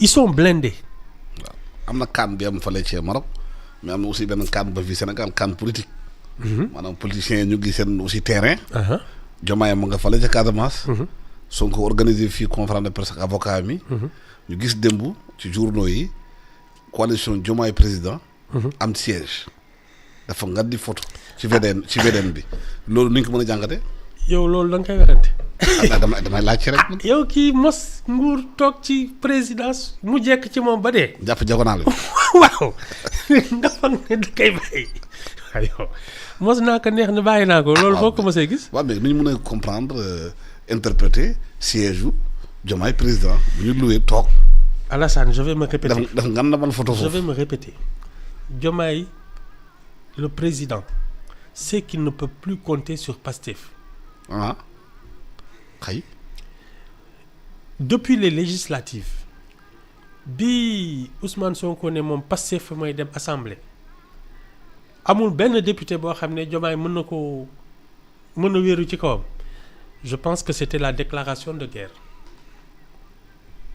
ils sont blindés. waaw am na CAN bi am fële ci Maroc mais am na aussi benn CAN ba fii Sénégal CAN politique. maanaam politiciens yi ñu ngi seen aussi terrain. Diomaye mu nga fële ca Casamance. Sonko organisé fii conférence de presse ak avocat mi. ñu gis démb ci journaux yi coalition Diomaye président. am siège. dafa nga di photo ci VDN bi loolu ni ñu ko mën a jàngate. yow loolu da nga koy werante. damay laaj ci rek. yow kii mos nguur toog ci présidence mu jekk ci moom ba dee. jàpp jagonaal bi. waaw nga foog ne da koy bàyyi. waaw yow mos naa ko neex ne bàyyi naa ko. loolu boo ko mosee gis. waaw mais ni ñu mën a comprendre interpréter siège u Diomaye président bu ñu loué toog. Alassane je vais me répéter. daf ngan na man photo foofu. je vais me répéter. Diomaye le président sait qu'il ne peut plus compter sur Pastef. ah xëy. depuis les législatives bi Ousmane Sonko ne moom Pastef fa mooy dem assemblée amul benn député boo xam ne Diomaye mën na wéeru ci kawam. Je pense que c'était la déclaration de guerre.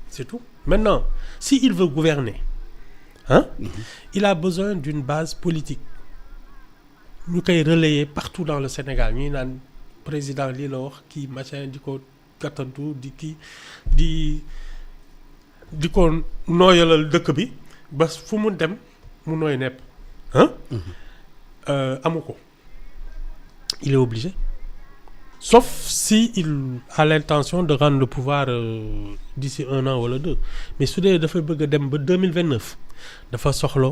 C'est tout. Maintenant, s'il veut gouverner, il a besoin d'une base politique. Nous koy relayer partout dans le Sénégal. Ñuy naan président lii la wax kii machin di ko gàttantu di ko nooyalal dëkk bi ba fu mu dem mu nooy nepp amu ko. Il est obligé. Sauf si il a l'intention de rendre le pouvoir d'ici 1 an wala 2 mais su dee dafay bëgg a dem ba 2029 dafa soxla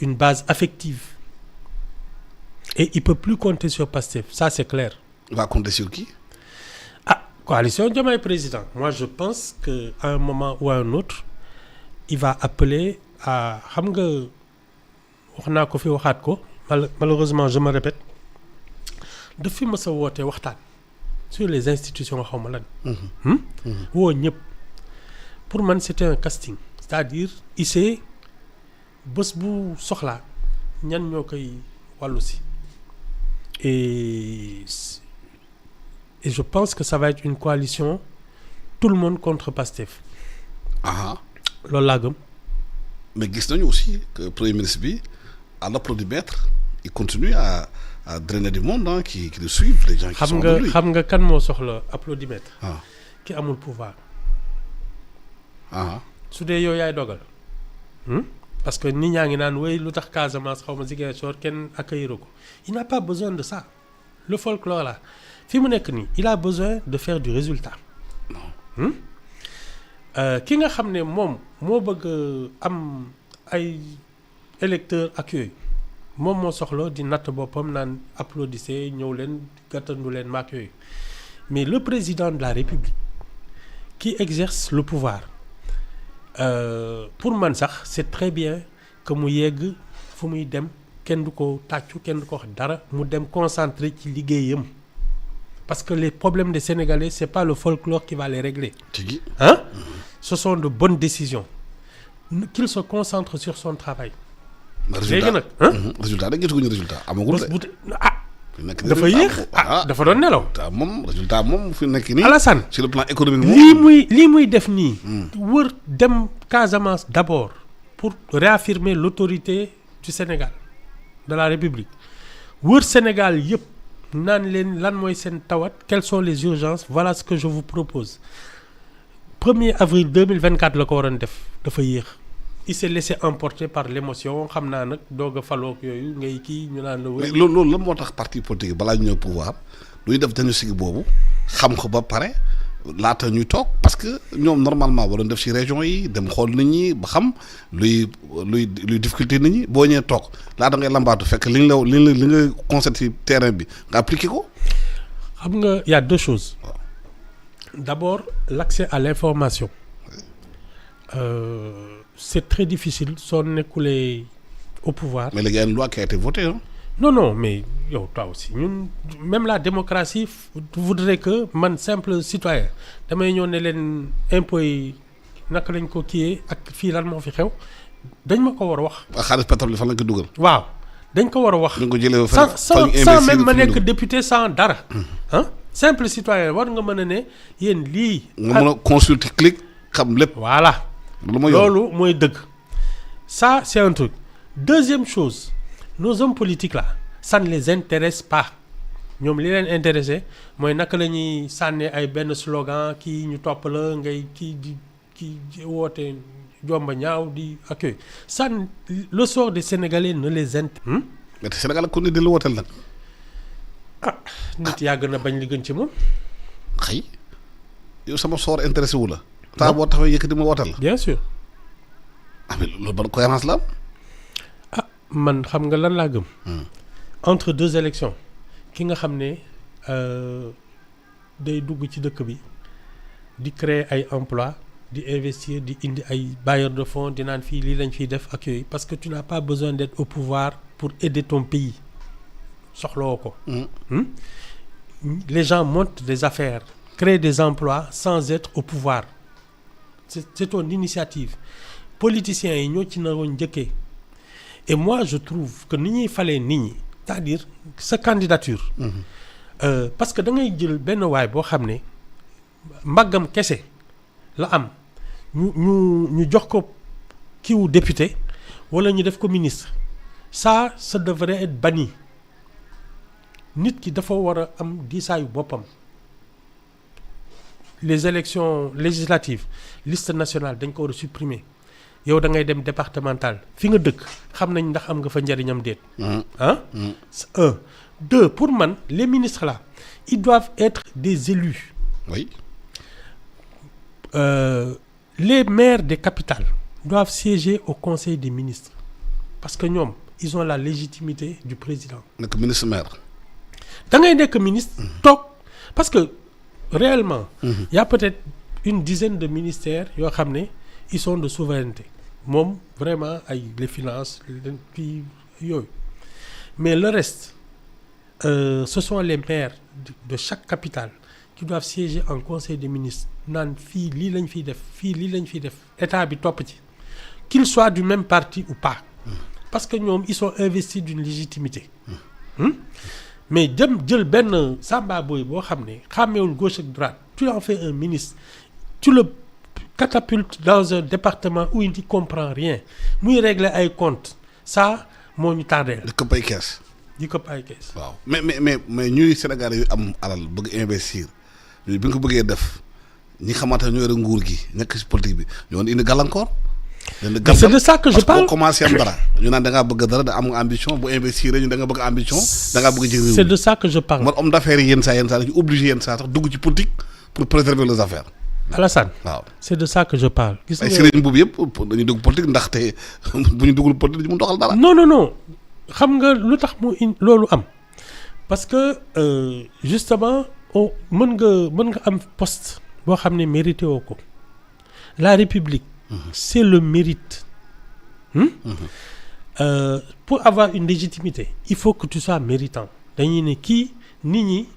une base affective et il peut plus compter sur Pastef, ça c'est clair. Il va compter sur qui? Coalition Diomaye président. Moi je pense que à un moment ou à un autre il va appeler à xam nga wax naa ko fi waxaat ko malheureusement je me répète daf fi mës a woote waxtaan sur les institutions xaw ma lan. woo ñëpp pour man c'était un casting c'est-à-dire il sait bés bu soxlaa ñan ñoo koy wàllu si et je pense que ça va être une coalition tout le monde contre Pastef. loolu laa gëm. mais gis nañu aussi que premier ministre bi à l'applaudimètre il continue à drainer du monde qui le suivent, les gens qui sont de lui. xam nga kan moo soxla applaudimètre. ki amul pouvoir. su dee yow yaay dogal. parce que nit ñaa ngi naan wey lu tax Casamance xaw ma Ziguinchor kenn accueillir ko il n'a pas besoin de ça le folklore là fi mu nekk nii il a besoin de faire du résultat. ki nga xam ne moom moo bëgg am ay électeurs ak yooyu. moom moo soxla di natt boppam naan applaudissez ñëw leen gàttandu leen maak yooyu mais le président de la République qui exerce le pouvoir pour man sax c'est très bien que mu yegg fu muy dem kenn du ko tàccu kenn du ko wax dara mu dem concentré ci liggéeyam parce que les problèmes des Sénégalais c'est pas le folklore qui va les régler. Ce sont de bonnes décisions qu'il se concentre sur son travail. léegi nag résultat da gisaguñu résultat amagul de. dafa yéex dafa doon nelaw. résultat moom fi nekk nii. Alassane sur le plan économique moom lii muy def nii. wër dem Casamance d'abord pour réaffirmer l'autorité du Sénégal de la République wër Sénégal yëpp naan leen lan mooy seen tawat quelles sont les urgences voilà ce que je vous propose 1er avril 2024 la ko waroon def dafa yéex. il s'est laissé emporter par l'émotion xam naa nag doog a faloog yooyu ngay kii ñu naan la. mais loolu la moo tax parti politique balaa ñu ñëw pouvoir luy def diagnostic boobu xam ko ba pare laata ñuy toog parce que ñoom normalement waroon def ci région yi dem xool nit ñi ba xam luy difficulté nit ñi boo ñëwee toog laata ngay lambaatu fekk li nga constaté ci terrain bi nga appliqué ko. xam nga y a 2 choses. D'abord l'accès à l'information. C'est très difficile soo nekkulee au pouvoir. Mais il y a une loi qui a été votée hein? Non mais yow toi aussi ñun même la démocratie voudrait que man simple citoyen damay ñëw ne leen impôts yi naka lañ ko kiiyee ak fii lan moo fi xew dañ ma ko war a wax. xaalis pétrole bi fan lañ ko dugal. waaw dañ ko war a wax. dañ ko jëlee sans même ma nekk député sans dara. simple citoyen war nga mën a ne yéen lii. nga mën a consulter clic xam lépp. voilà loolu mooy dëgg. Ça c'est un truc. Deuxième chose, nos hommes politiques là ça ne les intéresse pas ñoom li leen intéressé mooy naka la ñuy sànni ay benn slogan kii ñu topp la ngay kii woote jomba ñaaw di ak ça le sort des Sénégalais ne les intéresse. mais te Sénégal ku ne di la wooteel nag. nit yaa gën a bañ li gën ci moom. xëy yow sama sort intéressé wu la. taa boo taxawee yëkkati ma wooteel la. bien sûr. mais loolu ban cohérence la am. man xam nga lan laa gëm. entre deux élections ki nga xam ne day dugg ci dëkk bi di créer ay emploi di investir di indi ay bailleurs de fonds di naan fii lii lañ fiy def ak yooyu parce que tu n'as pas besoin d'être au pouvoir pour aider ton pays soxlawoo ko. Les gens montent des affaires créent des emplois sans être au pouvoir c'est ton initiative politiciens yi ñoo ci naroon njëkkee et moi je trouve que ni ñuy falee nit ñi c'est-à-dire sa candidature. Parce que da ngay jël benn waay boo xam ne mbaggam kese la am ñu jox ko kiiwu député wala ñu def ko ministre ça devrait être banni nit ki dafa war a am diisaayu boppam. Les élections législatives liste nationale dañ ko war a supprimer yow da ngay dem départemental fi nga dëkk xam nañ ndax am nga fa njariñam déet. Deux, pour man les ministres là ils doivent être des élus. Oui. Les maires des capitales doivent siéger au conseil des ministres parce que ñoom ils ont la légitimité du président. nekk ministre maire. da ngay nekk ministre toog parce que réellement. Il y a peut-être une dizaine de ministères yoo xam ne ils sont de souveraineté moom vraiment ay les finances kii yooyu mais le reste ce sont les maires de chaque capitale qui doivent siéger en conseil des ministres naan fii lii lañ fiy def fii lii lañ fiy def état bi topp ci qu'ils soient du même parti ou pas parce que ñoom ils sont investis d'une légitimité. Mais dem jël benn samba boy boo xam ne xàmmeewul gauche ak droite tu en fais un ministre tu le catapultes dans un département où il ne comprend rien muy régler ay comptes ça moo ñu tardeel. di këpp ay kees. di këpp ay kees. waaw mais ñuy Sénégal yu am alal bëgg investir bi nga ko bëggee def ñi xamante ne ñoo yore nguur gi nekk ci politique bi ñoo indi gàllankoor. c'est de ça que je parle parce que boo commencé am dara ñu naan da ngaa bëgg dara da am nga ambition bu investir ñu da nga bëgg ambition da ngaa bëgg ci réew. c'est de ça que je parle. man homme d'affaires yi yenn saa dañu obligé yenn saa sax dugg ci politique pour préserver les affaires. Alassane. waaw c'est de ça que je parle. gis nga ay sëriñ boobu yëpp dañuy dugg politique ndaxte bu ñu duggul politique du mu doxal dara. non xam nga lu tax mu loolu am parce que justement mën nga am poste boo xam ne mérité woo ko la République. C'est le mérite. Pour avoir une légitimité il faut que tu sois méritant dañuy ne kii nit ñi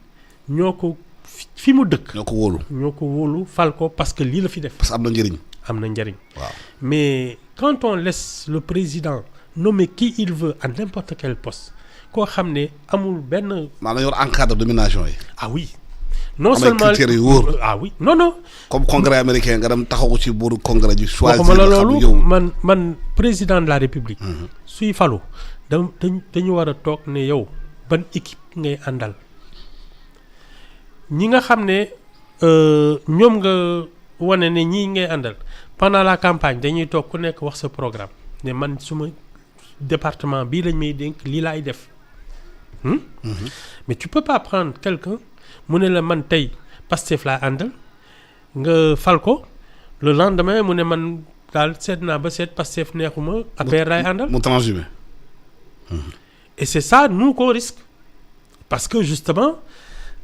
ñoo ko fi mu dëkk. ñoo ko wóolu fal ko parce que lii la fi def. parce que am na njëriñ. waaw mais quand on laisse le président nommer qui il veut à n'importe quel poste koo xam ne amul benn. maanaam yor encadre de nomination yi. Ah oui. Non seulement critères yu wóor. Ah oui non. comme congrès américain nga dem taxawu ci buuru congrès ji. choisir waxuma la loolu man président de la république. suy falu dañu war a toog ne yow ban équipe ngay àndal ñi nga xam ne ñoom nga wane ne ñii ngay àndal pendant la campagne dañuy toog ku nekk wax sa programme ne man suma département bii lañ may dénk lii laay def. Mais tu peux pas prendre quelqu'un mu ne la man tey Pastef laa àndal nga fal ko le lendemain mu ne man daal seet naa ba seet Pastef neexuma affaire laay àndal mu transhumé. Et c'est ça nous qu'on risque parce que justement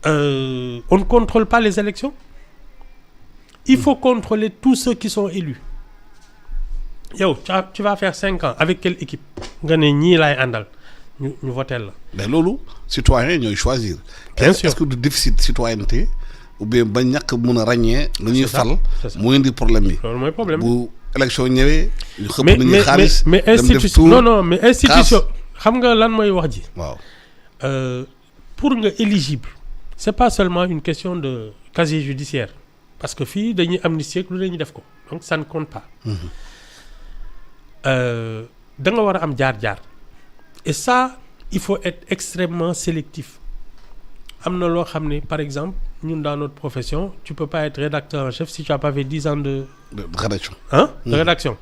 on ne contrôle pas les élections. Il faut contrôler tous ceux qui sont élus. Yow tu vas faire 5 ans avec quelle équipe nga ne ñii laay àndal ñu voter la. Mais loolu citoyen ñooy choisir. Bien sûr est-ce que du déficit citoyenneté ou bien ba ñàkk mën a ràññee. lu ñuy fal mu indi problème yi. loolu mooy problème bu élection ñëwee. ñu xëpp nañu xaalis mais institution non mais institution xam nga lan mooy wax ji. waaw pour nga éligible c'est pas seulement une question de casier judiciaire parce que fii dañuy amnistie lu la ñuy def ko. donc ça ne compte pas. Da nga war a am jaar-jaar et ça il faut être extrêmement sélectif. Am na loo xam ne par exemple ñun dans notre profession tu peux pas être rédacteur en chef si tu as pas fait 10 ans de rédaction. de rédaction.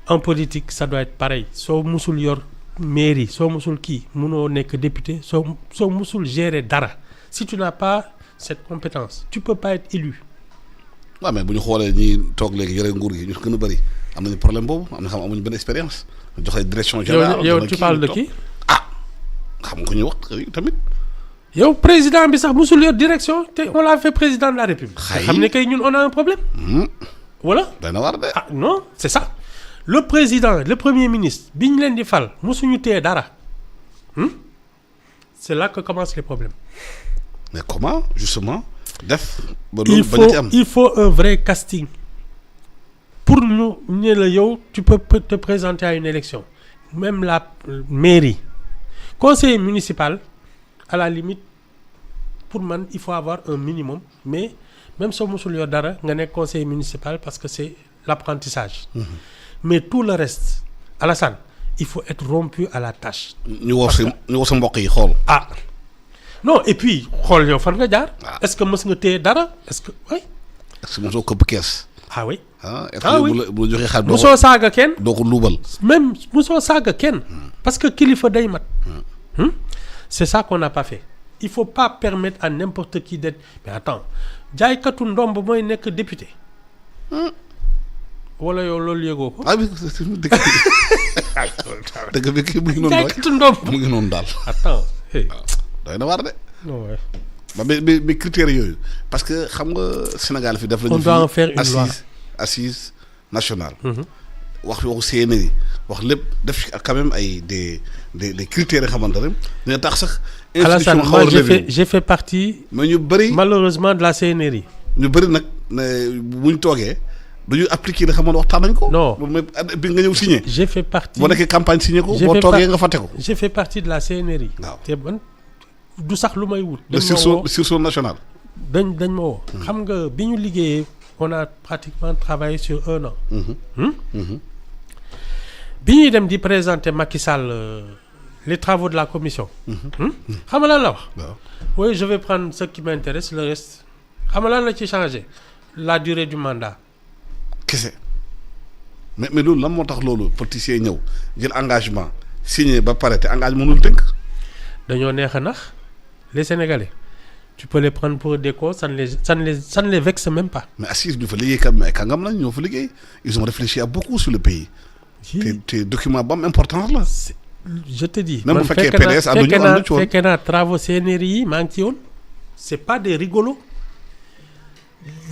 En politique ça doit être pareil soo musul yor mairie soo musul kii munoo nekk député soo musul gérer dara si tu n'as pas cette compétence tu peux pas être élu. waaw mais bu ñu xoolee ñi toog léegi yore nguur gi ñu gën a bëri am nañu problème boobu am na xam amuñu benn expérience joxe direction générale. yow tu parles de qui. xam nga ko ñuy wax tamit. yow président bi sax musul yor direction te on l'a fait président de la République. xam ne kay ñun on a un problème. voilà. dana war de. Non c'est ça le président le premier ministre bi ñu leen di fal musuñu téye dara c'est là que commencent les problèmes. mais comment justement def. ba loolu bañ ci am il faut un vrai casting pour ñu ne la yow tu peux te présenter à une élection même la mairie conseiller municipal à la limite pour man il faut avoir un minimum mais même soo musul yor dara nga nekk conseiller municipal parce que c'est l'apprentissage. Mais tout le reste Alassane il faut être rompu à la tâche. ñu woo sa mbokk yi xool. Non et puis xool yow fan nga jaar. Est-ce que mës nga téye dara est-ce que oui. est-ce que mosoo këpp kees. Oui. est-ce que bu la joxee xaalis mosoo saaga kenn. doo ko luubal. même mosoo saaga kenn. parce que kilifa day mat. C'est ça qu'on n'a pas fait. Il faut pas permettre à n'importe qui d'être mais attends jaaykatu ndomb mooy nekk député. wala yow loolu yëgoo ko. dëgg bi kii mu ngi noonu jaaykatu ndomb mu ngi noonu daal. attends. doy na war de. non ouais. mais critères yooyu parce que xam nga Sénégal fi def lañu. on doit en faire une loi assise nationale. wax waxu CNRI wax lépp def quand même ay des critères yoo xamante ne dina tax sax. Alassane moi j'ai fait partie. mais ñu bëri malheureusement de la CNRI. ñu bëri nag ne bu ñu toogee duñu appliquer li xamoon waxtaan nañ ko. non bi nga ñëw signé. j'ai fait partie boo nekkee campagne signé ko. boo toogee nga fàtte ko. j'ai fait partie de la CNRI. waaw te man du sax lu may wut. le sursaut national. dañ ma woo. xam nga bi ñu liggéeyee on a pratiquement travaillé sur 1 an. bi ñuy dem di présenter Macky Sall les travaux de la commission. xam nga lan la wax. waaw oui je vais prendre ce qui m'intéresse le reste xam nga lan la ci changer la durée du mandat. kese mais loolu lan moo tax loolu politicien ñëw jël engagement signé ba pare te engagement mënul tënk. dañoo neex a nax les Sénégalais tu peux les prendre pour des cons ça ne les vexe même pas. mais assise ñu fa liggéey kam ay kàngam lañ ñoo fa liggéey ils ont réfléchi à beaucoup sur le pays. te document ba am importance la. je te dis. même bu fekkee PDS ànduñu ci woon fekkee naa travaux CNRI yi maa ngi ci woon. c'est pas des rigolos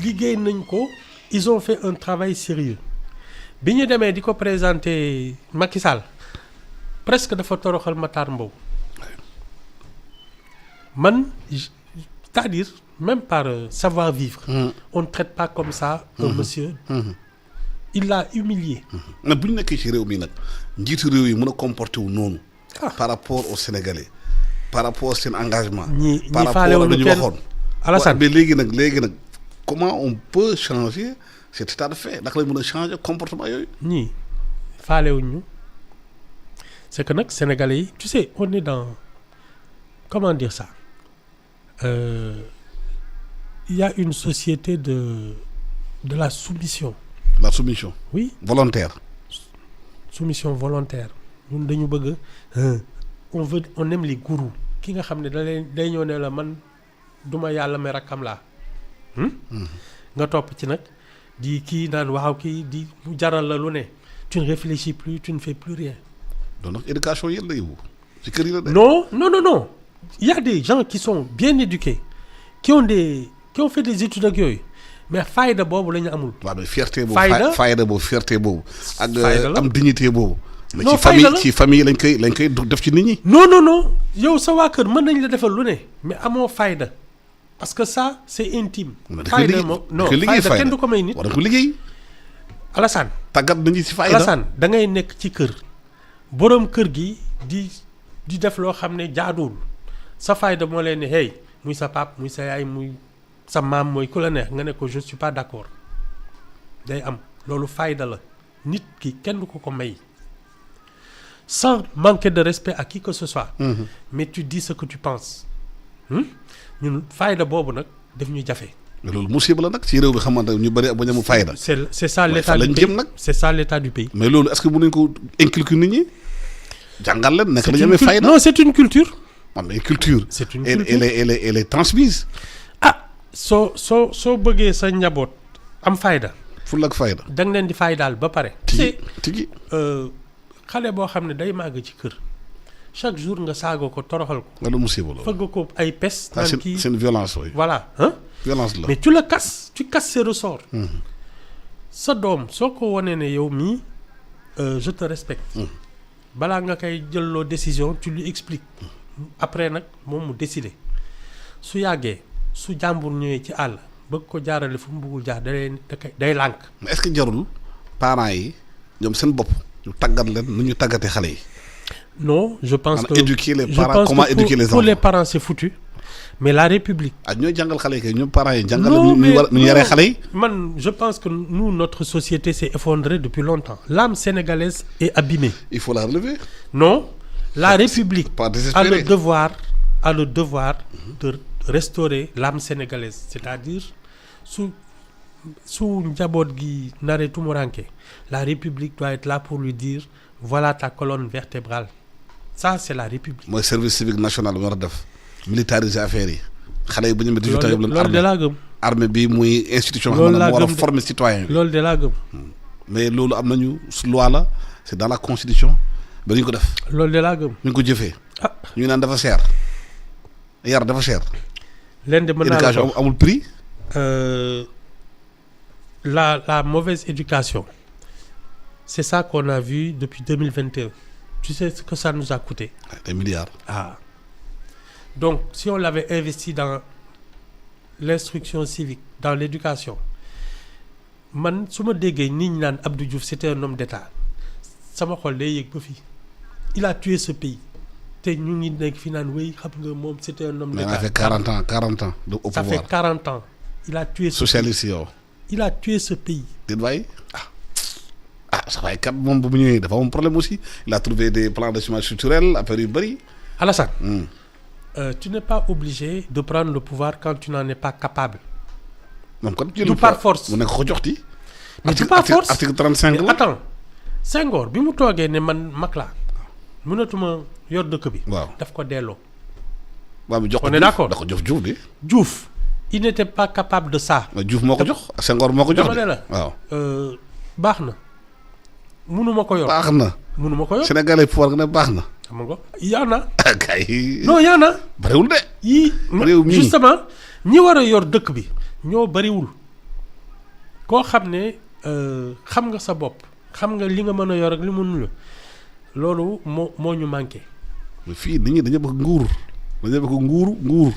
liggéey nañ ko ils ont fait un travail sérieux bi ñu demee di ko présenter Macky Sall presque dafa toroxal Matar Mbow man c'est-à-dire même par savoir-vivre. On ne traite pas comme ça un monsieur. Il l'a humilié. mais bu ñu nekkee ci réew mi nag njiitu réew yi mën a comporter wu noonu. par rapport aux Sénégalais par rapport seen engagement. par rapport ak lu ñu waxoon. Alassane mais léegi nag comment on peut changer cet état de fait ndax lañ mën a changer comportement yooyu. ñii faalewuñ ñu c'est que nag Sénégalais yi tu sais on est dans comment dire ça il y a une société de la soumission. La soumission. Oui. Volontaire. Soumission volontaire. ñun dañu bëgg on aime les gourous ki nga xam ne day ñëw ne la man duma yàlla mais rakkam laa. nga topp ci nag di kii naan waaw kii di jaral la lu ne tu ne réfléchis plus tu ne fais plus rien. donc nag éducation yéen la yóbbu ci kër yi la de. non il y a des gens qui sont bien éduqués qui ont fait des études ak yooyu. mais fayda boobu la ñu amul. waaw mais fierté boobu fayda boobu fierté boobu. ak am dignité boobu. mais ci famille lañ koy def ci nit ñi. non yow sa waa kër mën nañ la defal lu ne mais amoo fayda parce que ça c'est intime. fayda moom non fayda kenn du ko may nit. war na ko liggéey. Alassane. tàggat nañu ci fayda Alassane da ngay nekk ci kër boroom kër gi di def loo xam ne jaaduwul sa fayda moo leen ne hey muy sa pap muy sa yaay muy. sa maam mooy ku la neex nga ne ko je suis pas d'accord day am. loolu fayda la nit ki kenn du ko may sans manquer de respect à qui que ce soit. Mais tu dis ce que tu penses. ñun fayda boobu nag def ñu jafe. mais loolu musiba la nag ci réew bi xamante ñu bëri ba ñu fayda. c'est ça l'état du pays c'est ça l'état du pays. mais loolu est-ce que mën nañu ko inculquer nit ñi jàngal leen nekk dañu amee fayda. non c'est une culture. mais culture. c'est une culture elle est transmise. soo bëggee sa njaboot am fayda. fulla ak fayda. da nga leen di faydaal ba pare. tigi xale boo xam ne day màgg ci kër chaque jour nga saago ko toroxal ko. wala musiba la fëgg ko ay pes. naan kii c'est une violence oui. voilà violence la mais tu casses ses ressorts. sa doom soo ko wanee ne yow mii je te respecte. balaa nga koy jëlloo décision tu lui expliques. après nag moom mu décider su yàggee su jàmbur ñëwee ci àll bëgg ko jaarale fu mu bëggul jaar day lànk. mais est-ce que jarul parents yi ñoom seen bopp ñu tàggat leen nu ñu tàggatee xale yi. non je pense que éduquer les parents comment éduquer les enfants. pour les parents c'est foutu mais la République. ñooy jàngal xale yi kay ñoom parents yi jàngal ñu yaree xale yi. man je pense que nous notre société s'est effondrée depuis longtemps. L'âme sénégalaise est abîmée. Il faut la relever. Non, la République a le devoir de restaurer l'âme sénégalaise, c'est-à-dire sous njaboot gi nare tumuranke, la République doit être là pour lui dire voilà ta colonne vertébrale. Ça c'est la République. Mooy service civique national bi war a def militariser affaire yi xale yi bu ñu 18 ans yëpp leen loolu de laa gëm. armée bi muy institution xam ne moo war a former citoyen bi. loolu de laa gëm. mais loolu am nañu loi la c'est dans la constitution ba ñu ko def. loolu de laa gëm. ñu ngi ko jëfee. ñu naan dafa cher yar dafa cher. leen de mën naa la éducation amul prix. La mauvaise éducation c'est ça qu'on a vu depuis 2021. Tu sais ce que ça nous a coûté. Des milliards. Donc si on l'avait investi dans l'instruction civique, dans l'éducation, man su ma déggee nit ñi naan Abdou Diouf c'était un homme d'État sama xol day yëg ba fii il a tué ce pays te ñu ngi nekk fi naan wéy xam nga moom c'était un homme d'État. Mais ça fait 40 ans au pouvoir. Ça fait 40 ans. Il a tué ce socialiste yow. Il a tué ce pays. Déet waay ça va kat moom bu mu ñëwee dafa am problème aussi il a trouvé des plans d'ajustement structurel affaire yu bëri. Alassane. Tu n'es pas obligé de prendre le pouvoir quand tu n'en es pas capable. moom kon du par force mu nekk ko jox ti. mais du par force article 35 la. Attends Senghor bi mu toogee ne man mag laa mënatuma yor dëkk bi. waaw daf ko delloo. waaw mi jox ko on est d'accord da ko jox Diouf bi. Diouf il n'était pas capable de ça. Diouf moo ko jox Senghor moo ko jox. dama ne la waaw. baax na. mënuma ko yor baax na. mënuma ko yor Sénégalais pouvoir nga ne baax na. xam nga yaa na. kay. non yaa na. bariwul de. yii justement ñi war a yor dëkk bi ñoo bariwul koo xam ne xam nga sa bopp xam nga li nga mën a yor ak li mënul loolu moo ñu manqué. fii nit ñi dañu bëgg nguur nguur.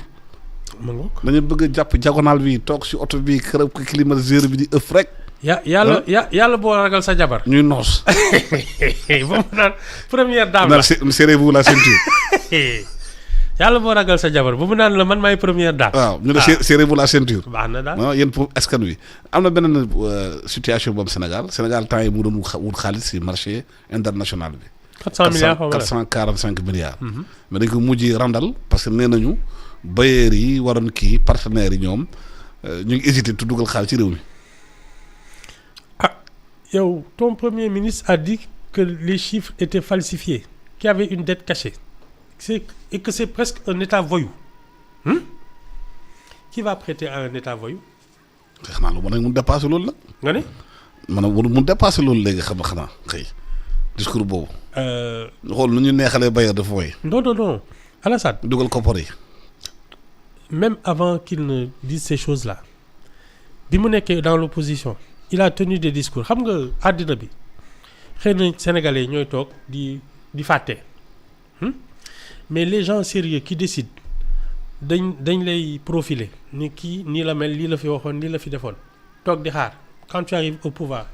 ma ngoog dañu bëgg a jàpp diagonale bi toog si oto bi kërëb ko climatiseur bi di ëff rek. yàlla boo ragal sa jabar. ñuy noos. ba mu naan première dame la. serrez-vous la ceinture. yàlla boo ragal sa jabar ba mu naan la man maay première dame. waaw ñu ne serrez-vous la ceinture. baax na daal yéen pour askan wi. am na beneen situation boobu Sénégal temps yi mu doon wut xaalis si marché international bi. 400 milliards 445 milliards. mais dañ ko mujj randal parce que nee nañu bailleurs yi waroon kii partenaires yi ñoom ñu ngi hésité tu dugal xaalis ci réew mi. yow ton premier ministre a dit que les chiffres étaient falsifiés, qu'il y avait une dette cachée et que c'est presque un état voyou. Qui va prêter à un état voyou? xanaa lu mën a mun dépasser loolu la. nga ne. maanaam mun dépasser loolu léegi xam nga xanaa xëy discours boobu. xool nu ñu neexalee bailleur de fonds yi. non Alassane. dugal koppar yi. Même avant qu'il ne dise ces choses-là bi mu nekkee dans l'opposition il a tenu des discours xam nga àddina bi xëy na sénégalais yi ñooy toog di fàtte mais les gens sérieux qui décident dañ lay profiler ni kii nii la mel lii la fi waxoon lii la fi defoon toog di xaar quand tu arrives au pouvoir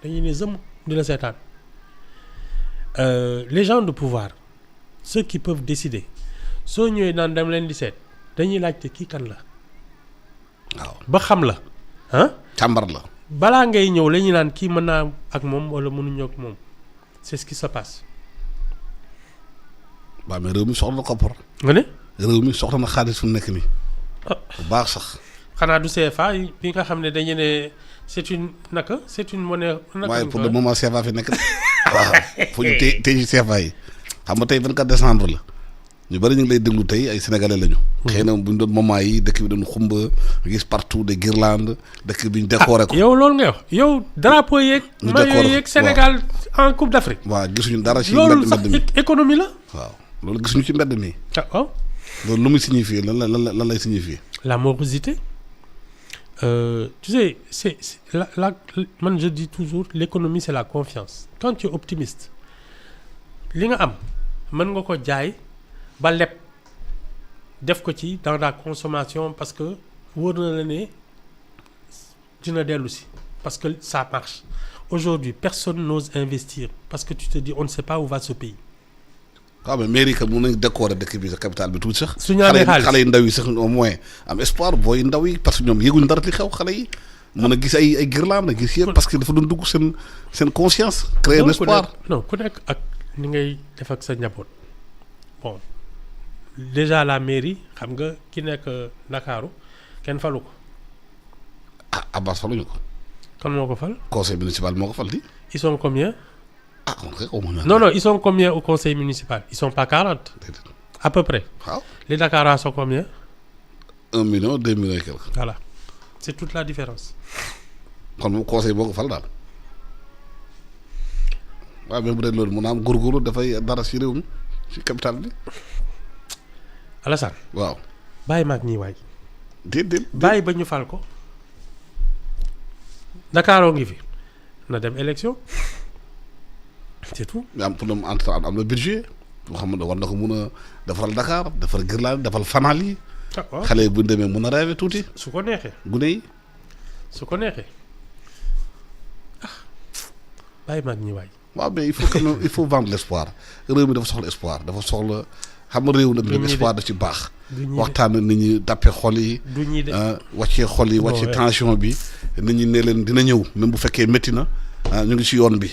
dañuy ne zëm di la seetaan les gens de pouvoir ceux qui peuvent décider soo ñëwee naan dem leen di seet dañuy laajte kii kan la. waaw ba xam la càmbar la. balaa ngay ñëw la ñu naan kii mën naa ak moom wala mënuñoo ak moom c'est ce qui se passe. waaw mais réew mi soxla na koppar. nga ne. réew mi soxla na xaalis fu mu nekk nii. bu baax sax. xanaa du CFA bi nga xam ne dañu ne c'est une monnaie. waaye pour le moment CFA fi nekk de. waaw fu ñu tey ci CFA yi xam nga tey 24 décembre la ñu bari ñu ngi lay déglu tey ay sénégalais lañu. xëy na bu ñu doon moment yi dëkk bi doon xumba gis partout des guirlandes dëkk bi ñu décoré ko. yow loolu ngay wax yow drapeau yeeg. ñu décoré yeeg Sénégal en Coupe d'Afrique. waaw gisuñu dara ci loolu mbedd mi sax économie la. waaw loolu gisuñu ci mbedd mi. ah waaw. loolu lu muy signifier lan lay signifier. La morosité. Tu sais, man je dis toujours, l'économie c'est la confiance. Quand tu es optimiste, li nga am mën nga ko jaay ba leb def ko ci dans la consommation parce que wóor na la ne dina dellu si parce que ça marche. Aujourd'hui, personne n'ose investir parce que tu te dis on ne sait pas où va ce pays. waaw mais mairie ka mën nañ décorer dëkk bi sa capital bi tuuti sax. su ñu amee xaalis xale yi ndaw yi sax au moins am espoir booy ndaw yi parce que ñoom yëguñ dara li xew xale yi. mën a gis ay guirlande gis yëpp parce que dafa doon dugg seen conscience. créer un espoir ku nekk ak ni ngay def ak sa njaboot. bon déjà la mairie xam nga ki nekk Ndakaaru kenn falu ko. ah Abbas faluñu ko. kan moo ko fal. conseil municipal moo ko fal di. Ils sont combien. ah ok au moins. Non, ils sont combien au conseil municipal? Ils sont pas 40. À peu près. waaw Les Dakarois sont combien? 1 million 2 millions et quelque. Voilà. C'est toute la différence. kon moom conseil boo ko fal daal. waaw même bu dee loolu mun naa am góorgóorlu dafay dara si réew mi si capital bi. Alassane. waaw. bàyyi maag ñii waay. déedéet. bàyyi ba ñu fal ko. Dakaroo ngi fi na dem élection. C'est tout. mais am pour le moment am na budget boo xam ne war na ko mun a defaral Dakar defar Guirlande defal fanal yi. ah waaw xale yi bu ñu demee mun a rêver tuuti. su ko neexee. gune yi. su ko neexee bàyyi maag ñi waay. waaw mais il faut quand même il faut vendre l'espoir réew mi dafa soxla espoir dafa soxla xam nga réew nag dem espoir da ci baax. waxtaan nit ñi dàppe xol yi. du ñuy de wàccee xol yi wàccee tension bi nit ñi ne leen dina ñëw même bu fekkee métti na ñu ngi ci yoon bi.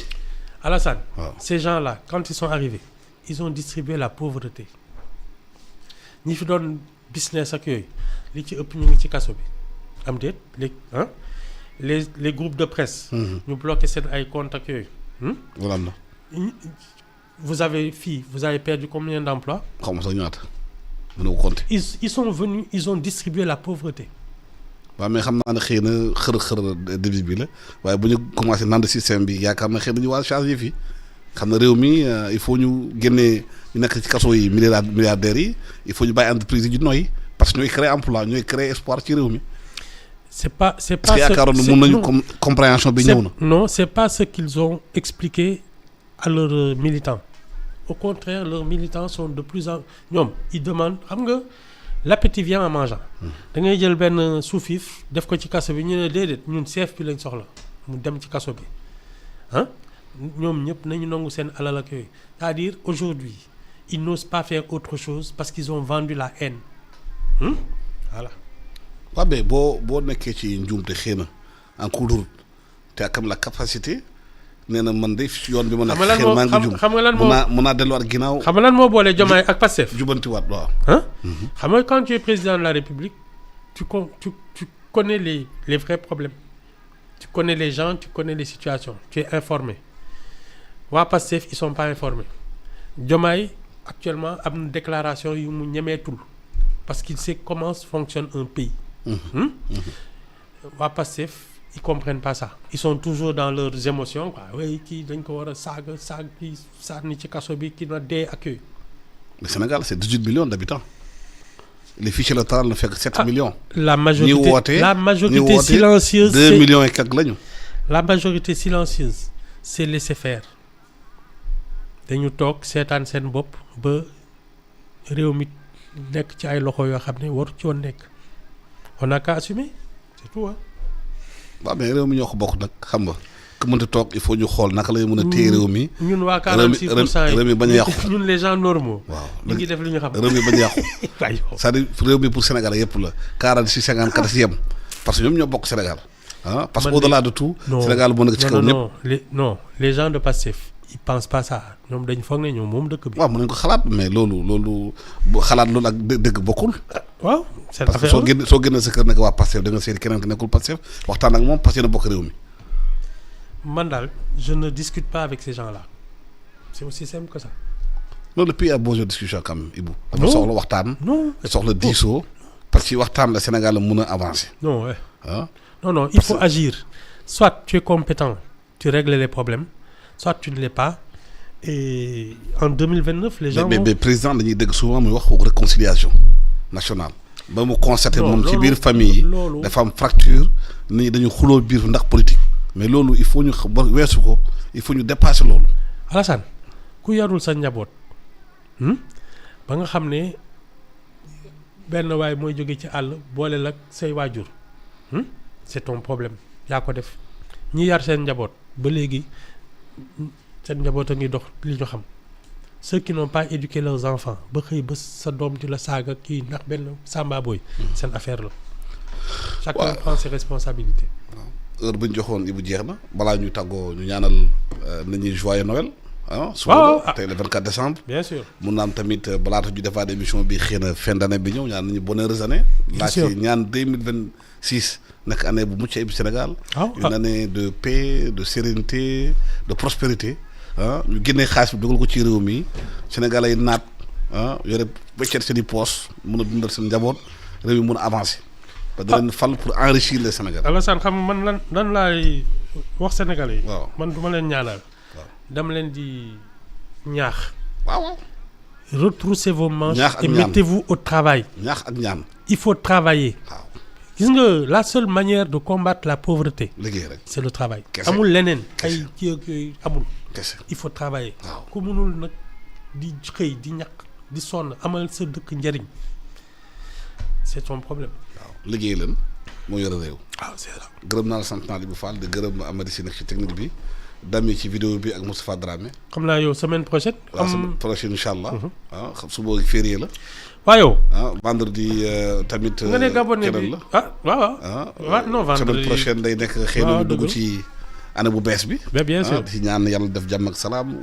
Alassane, wow. Ces gens-là, quand ils sont arrivés, ils ont distribué la pauvreté. Ñi fi doon business ak yooyu li ci ëpp ñu ngi ci kaso bi am déet les groupes de presse. ñu bloqué seen ay comptes ak yooyu. wala am na. Vous avez perdu combien d'emplois? xaw ma sax ñaata mën na ko compter. Ils sont venus, ils ont distribué la pauvreté. waaw mais xam naa ne xëy na xër début bi la waaye bu ñu commencé nand système bi yaakaar na xëy na ñu waa changer fii xam na réew mi il faut ñu génnee ñu nekk ci kaso yi milliardaires yi il faut ñu bàyyi entreprise yi ñu noyyi parce que ñooy créer emploi ñooy créer espoir ci réew mi. c'est pas parce que yaakaaroon na mun nañu compréhension bi ñëw na. Non, c'est pas ce qu'ils ont expliqué à leurs militants. Au contraire, leurs militants sont de plus en ñoom ils demandent xam nga. L'appétit vient en mangeant. da ngay jël benn suufif def ko ci kaso bi ñu ne déedéet ñun chef bi lañ soxla mu dem ci kaso bi ñoom ñëpp nañu nangu seen alal ak yooyu c'est-à-dire aujourd'hui ils n'osent pas faire autre chose parce qu'ils ont vendu la haine. Voilà. waaw mais boo nekkee ci njuumte xëy na en cours de route te ak am la capacité nee na man de yoon bi ma nekk xëy na maa ngi juum xam nga lan moo mun naa delluwaat ginnaaw. xam nga lan moo boole Diomaye ak Pastef. jubantiwaat waaw. xam nga quand tu es président de la République tu connais les vrais problèmes tu connais les gens tu connais les situations tu es informé waa Pastef ils sont pas informés Diomaye actuellement am na déclaration yu mu ñemeetul parce qu'il sait comment fonctionne un pays. waa Pastef ils comprennent pas ça ils sont toujours dans leurs émotions quoi oui kii dañ ko war a saag kii sànni ci kaso bi kii na dee ak yooyu. Le Sénégal c'est 18 millions d'habitants les fichiers électoraux ne fekk 7 millions. La majorité silencieuse 2 millions et quelques lañu. La majorité silencieuse c'est laisser faire dañu toog seetaan seen bopp ba réew mi nekk ci ay loxo yoo xam ne waru ci woon nekk on n'a qu'à assumer c'est tout waaw mais réew mi ñoo ko bokk nag xam nga ku mënta toog il faut ñu xool naka lay mën a téye réew mi. ñun waa 46% yi réew mi bañ a yàqu. ñun les gens normaux. waaw ñu ngi def li ñu xam. réew mi bañ a yàqu. c'est-à-dire réew mi pour Sénégal yëpp la 46 54 si yem parce que ñoom ñoo bokk Sénégal parce que au-delà de tout. Sénégal moo nekk ci kaw ñëpp les gens de Pastef ils pensent pas ça ñoom dañ foog ne ñoom moom dëkk bi. waaw mën nañu ko xalaat mais loolu xalaat loolu ak dëgg bokkul. waaw c'est parce que soo génnee sa kër nekk waa Pastef da nga seeti keneen ki nekkul Pastef waxtaan ak moom parce que yéen a bokk réew mi. man daal je ne discute pas avec ces gens-là c'est aussi simple que ça. non le pays a besoin de discussion quand même Ibou. dafa soxla waxtaan. soxla diisoo. parce que waxtaan la Sénégal la mën a avancer. non il faut agir soit tu es compétent tu règles les problèmes soit tu ne l'es pas et en 2029 les gens mais président dañuy dégg souvent muy wax réconciliation nationale ba mu constaté moom ci biir famille yi dafa am fracture nit ñi dañu xuloo biir ndax politique mais loolu il faut ñu weesu ko il faut ñu dépasser loolu. Alassane ku yarul sa njaboot ba nga xam ne benn waay mooy jóge ci àll boole la say waajur c'est ton problème yaa ko def ñi yar seen njaboot ba léegi seen njaboot a ngi dox li ñu xam ceux qui n'ont pas éduqué leurs enfants ba xëy ba sa doom di la saaga kii ndax benn samba boy seen affaire la. chacun prend ses responsabilités. heure bu ñu joxoon Ibou jeex na balaa ñu tàggoo ñu ñaanal nit ñi joyeux Noël. suba tey le 24 décembre. bien sûr mun naa am tamit balaata ñu defaat émission bi xëy na fin d'année bi ñëw ñaan nañu bonne heureuse année. bien sûr laa ci ñaan 2026 nekk année bu mucc ayib Sénégal. une année de paix de sérénité de prospérité. ñu génnee xaalis bi dugal ko ci réew mi Sénégal ay naat yore bëccëg seen i poos mun a dundal seen njaboot réew mi mun a avancer. ba da leen fal pour enrichir les Sénégalais. Alassane xam man lan laay wax Sénégalais yi. waaw man du ma leen ñaanal. dama leen di ñaax. waaw. retroussez vos manches et mettez-vous au travail. ñaax ak ñaan. il faut travailler. waaw gis nga la seule manière de combattre la pauvreté. liggéey rek c'est le travail. kese amul leneen ay kii ak yooyu amul. kese il faut travailler. waaw ku mënul nag di xëy di ñaq di sonn amal sa dëkk njariñ c'est ton problème. waaw liggéey leen moo yore réew. waaw c'est ça. gërëm naa la sant naa Ibou Fall di gërëm Amady Sy nekk ci technique bi Dami ci vidéo bi ak Moustapha Dramé. xam naa yow semaine prochaine. waaw semaine prochaine incha allah. xam suba férié la. waaw yow. vendredi tamit. nga ne Gabonais bi waaw. non vendredi semaine prochaine day nekk xëy na ñu dugg ci année bu bees bi. bien sûr di ñaan yàlla def jàmm ak salaam.